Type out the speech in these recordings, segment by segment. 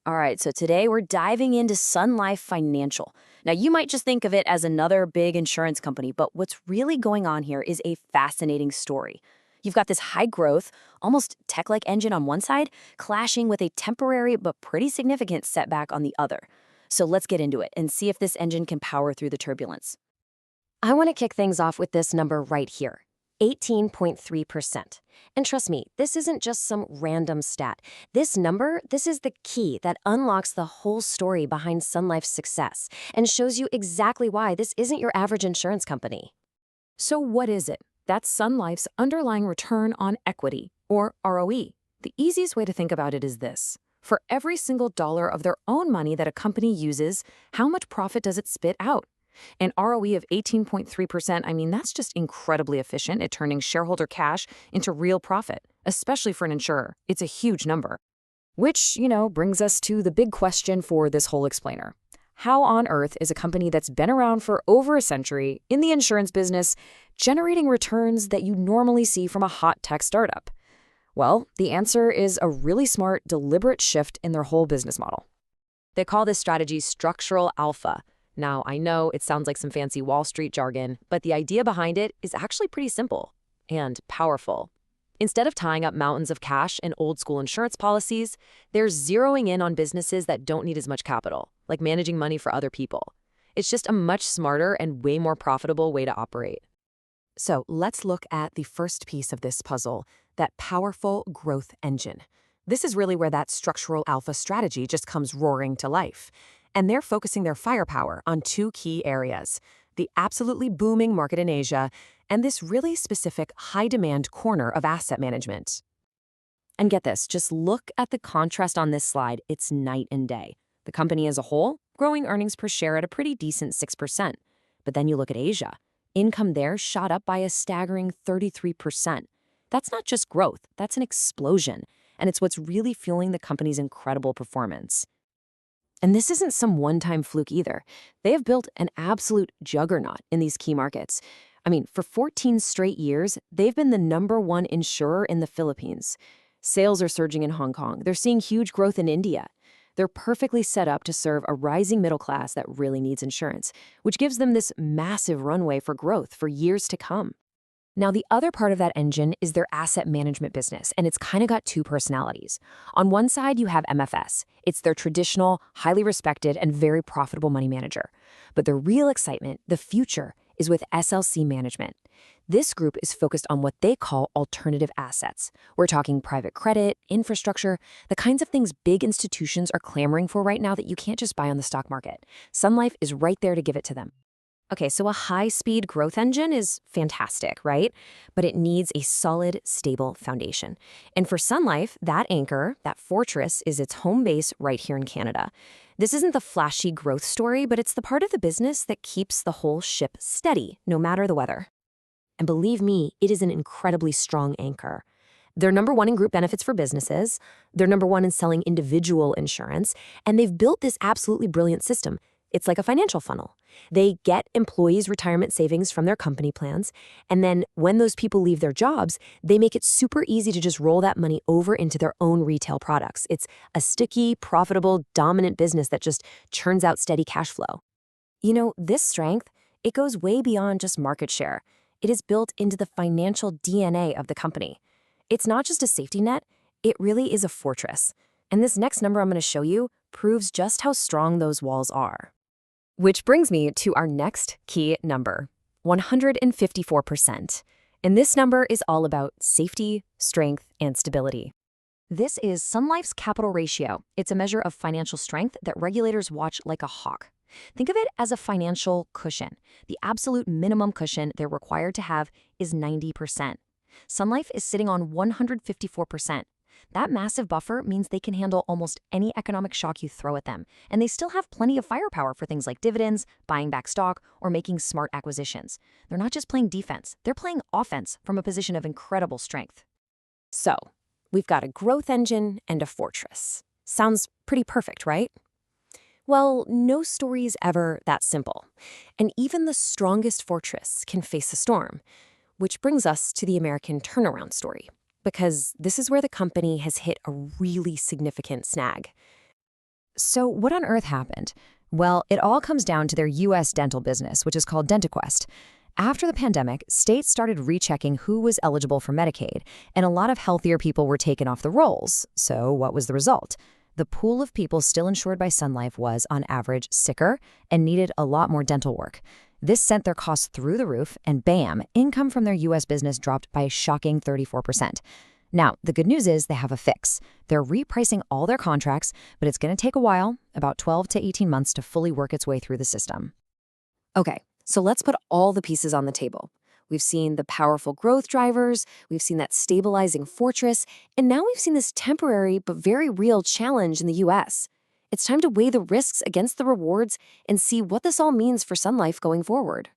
All right, so today we're diving into Sun Life Financial. Now, you might just think of it as another big insurance company, but what's really going on here is a fascinating story. You've got this high growth, almost tech like engine on one side, clashing with a temporary but pretty significant setback on the other. So let's get into it and see if this engine can power through the turbulence. I want to kick things off with this number right here, 18.3%. And trust me, this isn't just some random stat. This is the key that unlocks the whole story behind Sun Life's success and shows you exactly why this isn't your average insurance company. So what is it? That's Sun Life's underlying return on equity, or ROE. The easiest way to think about it is this. For every single dollar of their own money that a company uses, how much profit does it spit out? An ROE of 18.3%, that's just incredibly efficient at turning shareholder cash into real profit, especially for an insurer. It's a huge number. Which, brings us to the big question for this whole explainer. How on earth is a company that's been around for over a century in the insurance business generating returns that you normally see from a hot tech startup? Well, the answer is a really smart, deliberate shift in their whole business model. They call this strategy structural alpha. Now, I know it sounds like some fancy Wall Street jargon, but the idea behind it is actually pretty simple and powerful. Instead of tying up mountains of cash in old-school insurance policies, they're zeroing in on businesses that don't need as much capital, like managing money for other people. It's just a much smarter and way more profitable way to operate. So let's look at the first piece of this puzzle, that powerful growth engine. This is really where that structural alpha strategy just comes roaring to life. And they're focusing their firepower on two key areas, the absolutely booming market in Asia and this really specific high-demand corner of asset management. And get this, just look at the contrast on this slide. It's night and day. The company as a whole, growing earnings per share at a pretty decent 6%. But then you look at Asia. Income there shot up by a staggering 33%. That's not just growth, that's an explosion. And it's what's really fueling the company's incredible performance. And this isn't some one-time fluke either. They have built an absolute juggernaut in these key markets. For 14 straight years, they've been the #1 insurer in the Philippines. Sales are surging in Hong Kong. They're seeing huge growth in India. They're perfectly set up to serve a rising middle class that really needs insurance, which gives them this massive runway for growth for years to come. Now, the other part of that engine is their asset management business, and it's kind of got two personalities. On one side, you have MFS. It's their traditional, highly respected, and very profitable money manager. But the real excitement, the future, is with SLC Management. This group is focused on what they call alternative assets. We're talking private credit, infrastructure, the kinds of things big institutions are clamoring for right now that you can't just buy on the stock market. Sun Life is right there to give it to them. Okay, so a high-speed growth engine is fantastic, right? But it needs a solid, stable foundation. And for Sun Life, that anchor, that fortress, is its home base right here in Canada. This isn't the flashy growth story, but it's the part of the business that keeps the whole ship steady, no matter the weather. And believe me, it is an incredibly strong anchor. They're #1 in group benefits for businesses, they're #1 in selling individual insurance, and they've built this absolutely brilliant system. It's like a financial funnel. They get employees' retirement savings from their company plans, and then when those people leave their jobs, they make it super easy to just roll that money over into their own retail products. It's a sticky, profitable, dominant business that just churns out steady cash flow. This strength, it goes way beyond just market share. It is built into the financial DNA of the company. It's not just a safety net, it really is a fortress. And this next number I'm going to show you proves just how strong those walls are. Which brings me to our next key number, 154%. And this number is all about safety, strength, and stability. This is Sun Life's capital ratio. It's a measure of financial strength that regulators watch like a hawk. Think of it as a financial cushion. The absolute minimum cushion they're required to have is 90%. Sun Life is sitting on 154%. That massive buffer means they can handle almost any economic shock you throw at them, and they still have plenty of firepower for things like dividends, buying back stock, or making smart acquisitions. They're not just playing defense, they're playing offense from a position of incredible strength. So, we've got a growth engine and a fortress. Sounds pretty perfect, right? Well, no story is ever that simple, and even the strongest fortress can face a storm, which brings us to the American turnaround story. Because this is where the company has hit a really significant snag. So what on earth happened? Well, it all comes down to their U.S. dental business, which is called DentaQuest. After the pandemic, states started rechecking who was eligible for Medicaid, and a lot of healthier people were taken off the rolls. So what was the result? The pool of people still insured by Sun Life was, on average, sicker and needed a lot more dental work. This sent their costs through the roof, and bam, income from their U.S. business dropped by a shocking 34%. Now, the good news is they have a fix. They're repricing all their contracts, but it's going to take a while, about 12 to 18 months, to fully work its way through the system. Okay, so let's put all the pieces on the table. We've seen the powerful growth drivers, we've seen that stabilizing fortress, and now we've seen this temporary but very real challenge in the US. It's time to weigh the risks against the rewards and see what this all means for Sun Life going forward.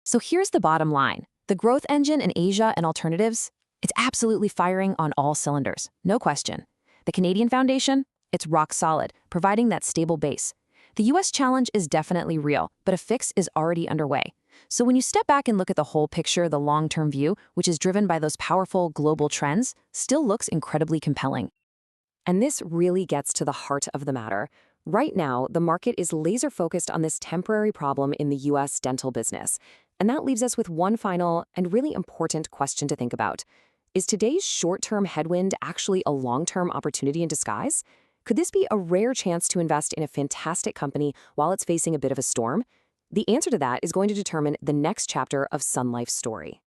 So here's the bottom line. The growth engine in Asia and alternatives, it's absolutely firing on all cylinders, no question. The Canadian Foundation, it's rock solid, providing that stable base. The US challenge is definitely real, but a fix is already underway. So when you step back and look at the whole picture, the long-term view, which is driven by those powerful global trends, still looks incredibly compelling. And this really gets to the heart of the matter. Right now, the market is laser-focused on this temporary problem in the US dental business. And that leaves us with one final and really important question to think about. Is today's short-term headwind actually a long-term opportunity in disguise? Could this be a rare chance to invest in a fantastic company while it's facing a bit of a storm? The answer to that is going to determine the next chapter of Sun Life's story.